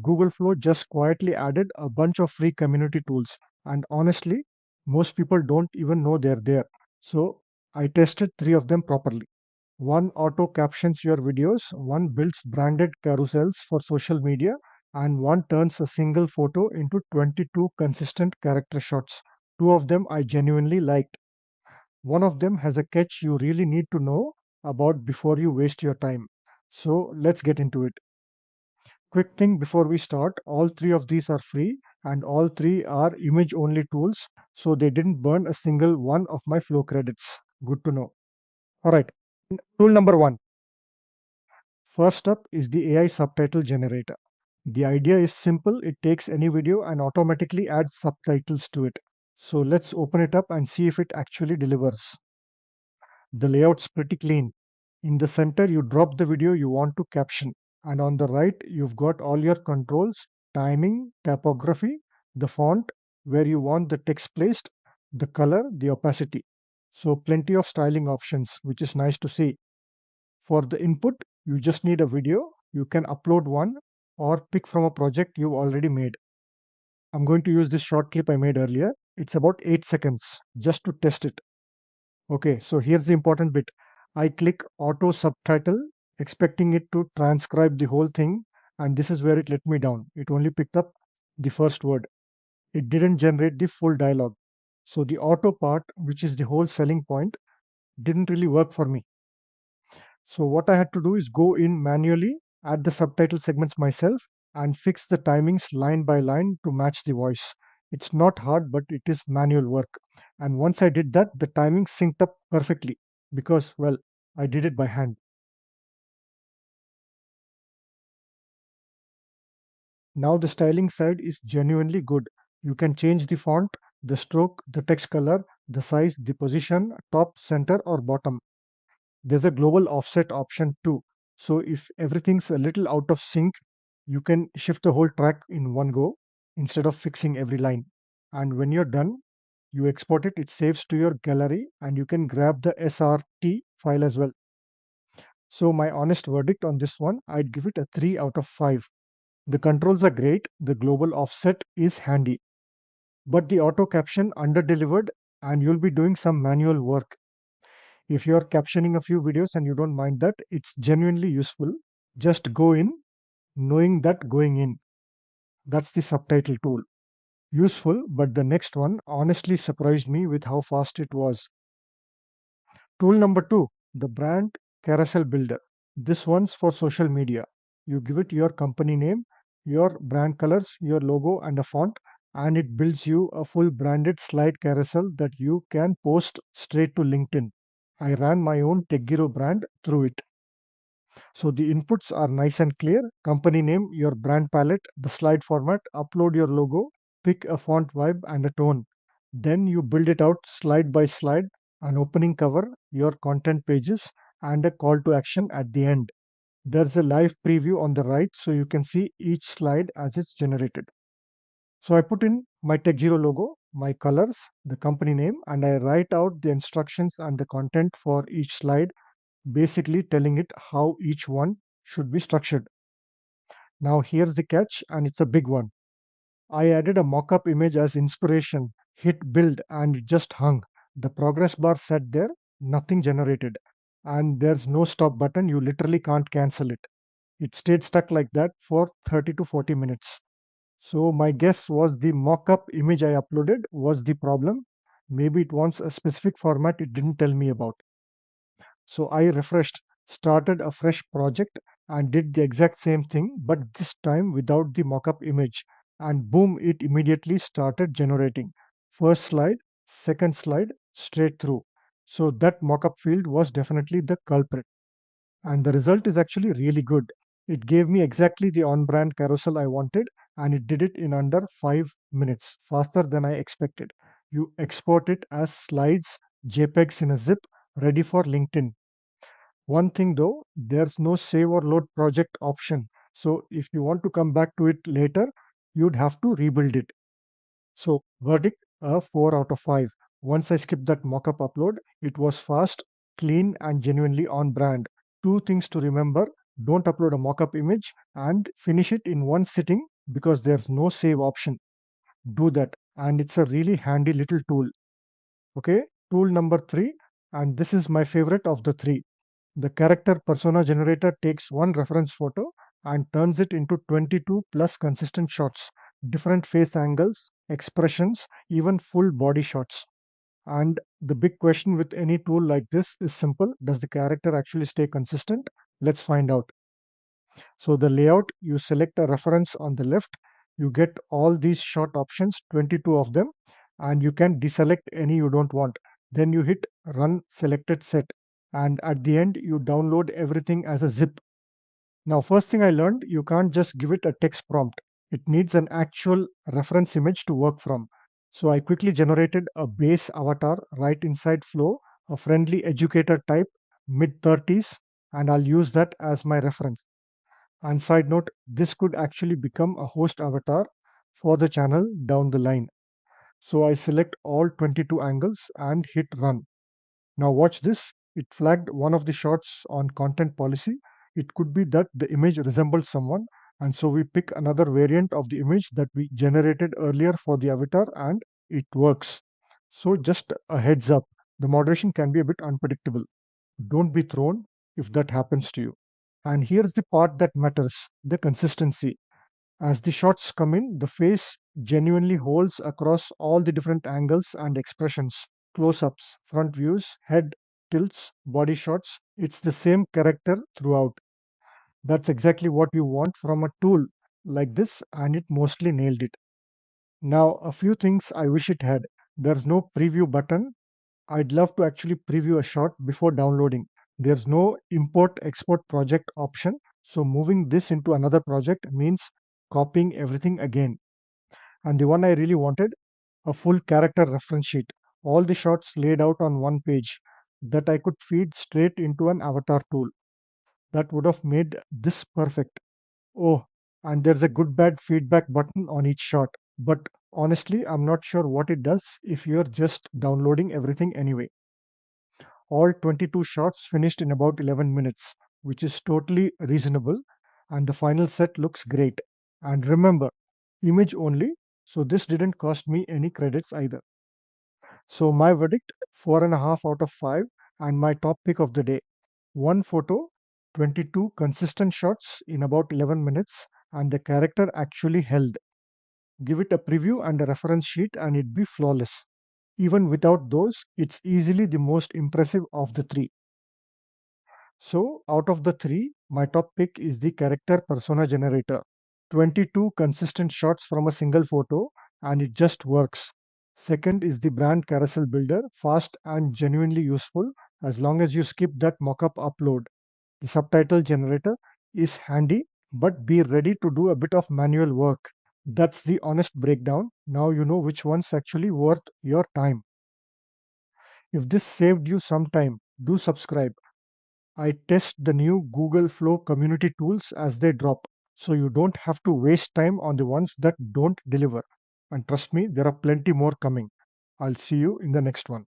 Google Flow just quietly added a bunch of free community tools, and honestly, most people don't even know they're there. So I tested three of them properly. One auto captions your videos, one builds branded carousels for social media, and one turns a single photo into 22 consistent character shots. Two of them I genuinely liked. One of them has a catch you really need to know about before you waste your time. So let's get into it. Quick thing before we start, all three of these are free and all three are image only tools, so they didn't burn a single one of my flow credits. Good to know. All right, tool number one. First up is the AI subtitle generator. The idea is simple, it takes any video and automatically adds subtitles to it. So let's open it up and see if it actually delivers. The layout's pretty clean. In the center, you drop the video you want to caption, and on the right, you've got all your controls, timing, typography, the font, where you want the text placed, the color, the opacity. So, plenty of styling options, which is nice to see. For the input, you just need a video. You can upload one or pick from a project you've already made. I'm going to use this short clip I made earlier. It's about 8 seconds just to test it. Okay, so here's the important bit. I click auto subtitle, expecting it to transcribe the whole thing, and this is where it let me down. It only picked up the first word. It didn't generate the full dialogue. So the auto part, which is the whole selling point, didn't really work for me. So what I had to do is go in manually, add the subtitle segments myself, and fix the timings line by line to match the voice. It's not hard, but it is manual work. And once I did that, the timing synced up perfectly because, well, I did it by hand. Now the styling side is genuinely good. You can change the font, the stroke, the text color, the size, the position, top, center, or bottom. There's a global offset option too. So if everything's a little out of sync, you can shift the whole track in one go instead of fixing every line. And when you're done, you export it, it saves to your gallery, and you can grab the SRT file as well. So my honest verdict on this one, I'd give it a 3 out of 5. The controls are great, the global offset is handy, but the auto caption under-delivered and you'll be doing some manual work. If you're captioning a few videos and you don't mind that, it's genuinely useful. Just go in knowing that going in. That's the subtitle tool. Useful, but the next one honestly surprised me with how fast it was. Tool number two, the brand Carousel Builder. This one's for social media. You give it your company name, your brand colors, your logo, and a font, and it builds you a full branded slide carousel that you can post straight to LinkedIn. I ran my own TechGyro brand through it. So the inputs are nice and clear. Company name, your brand palette, the slide format, upload your logo, pick a font vibe and a tone. Then you build it out slide by slide, an opening cover, your content pages, and a call to action at the end. There's a live preview on the right so you can see each slide as it's generated. So I put in my TechGyro logo, my colors, the company name, and I write out the instructions and the content for each slide, basically telling it how each one should be structured. Now here's the catch, and it's a big one. I added a mock-up image as inspiration, hit build, and it just hung. The progress bar sat there, nothing generated. And there's no stop button, you literally can't cancel it. It stayed stuck like that for 30 to 40 minutes. So my guess was the mock-up image I uploaded was the problem. Maybe it wants a specific format it didn't tell me about. So I refreshed, started a fresh project, and did the exact same thing, but this time without the mockup image. And boom, it immediately started generating. First slide, second slide, straight through. So that mockup field was definitely the culprit. And the result is actually really good. It gave me exactly the on brand carousel I wanted, and it did it in under 5 minutes, faster than I expected. You export it as slides, JPEGs in a zip, ready for LinkedIn. One thing though, there's no save or load project option. So if you want to come back to it later, you'd have to rebuild it. So verdict, a 4 out of 5. Once I skipped that mockup upload, it was fast, clean, and genuinely on brand. Two things to remember. Don't upload a mockup image and finish it in one sitting because there's no save option. Do that, and it's a really handy little tool. Okay, tool number 3, and this is my favorite of the 3. The character persona generator takes one reference photo and turns it into 22 plus consistent shots, different face angles, expressions, even full body shots. And the big question with any tool like this is simple: does the character actually stay consistent? Let's find out. So, the layout, you select a reference on the left, you get all these shot options, 22 of them, and you can deselect any you don't want. Then you hit run selected set, and at the end, you download everything as a zip. Now, first thing I learned, you can't just give it a text prompt. It needs an actual reference image to work from. So I quickly generated a base avatar right inside Flow, a friendly educator type, mid 30s, and I'll use that as my reference. And side note, this could actually become a host avatar for the channel down the line. So I select all 22 angles and hit run. Now watch this. It flagged one of the shots on content policy. It could be that the image resembles someone, and so we pick another variant of the image that we generated earlier for the avatar, and it works. So just a heads up, the moderation can be a bit unpredictable. Don't be thrown if that happens to you. And here's the part that matters: the consistency. As the shots come in, the face genuinely holds across all the different angles and expressions: close ups, front views, head tilts, body shots. It's the same character throughout. That's exactly what you want from a tool like this, and it mostly nailed it. Now, a few things I wish it had. There's no preview button. I'd love to actually preview a shot before downloading. There's no import export project option, so moving this into another project means copying everything again. And the one I really wanted, a full character reference sheet, all the shots laid out on one page that I could feed straight into an avatar tool. That would have made this perfect. Oh, and there's a good bad feedback button on each shot. But honestly, I'm not sure what it does if you're just downloading everything anyway. All 22 shots finished in about 11 minutes, which is totally reasonable, and the final set looks great. And remember, image only, so this didn't cost me any credits either. So my verdict, 4.5 out of 5, and my top pick of the day. One photo, 22 consistent shots in about 11 minutes, and the character actually held. Give it a preview and a reference sheet, and it'd be flawless. Even without those, it's easily the most impressive of the three. So, out of the three, my top pick is the character persona generator. 22 consistent shots from a single photo, and it just works. Second is the brand carousel builder, fast and genuinely useful as long as you skip that mockup upload. The subtitle generator is handy, but be ready to do a bit of manual work. That's the honest breakdown. Now you know which one's actually worth your time. If this saved you some time, do subscribe. I test the new Google Flow community tools as they drop, so you don't have to waste time on the ones that don't deliver. And trust me, there are plenty more coming. I'll see you in the next one.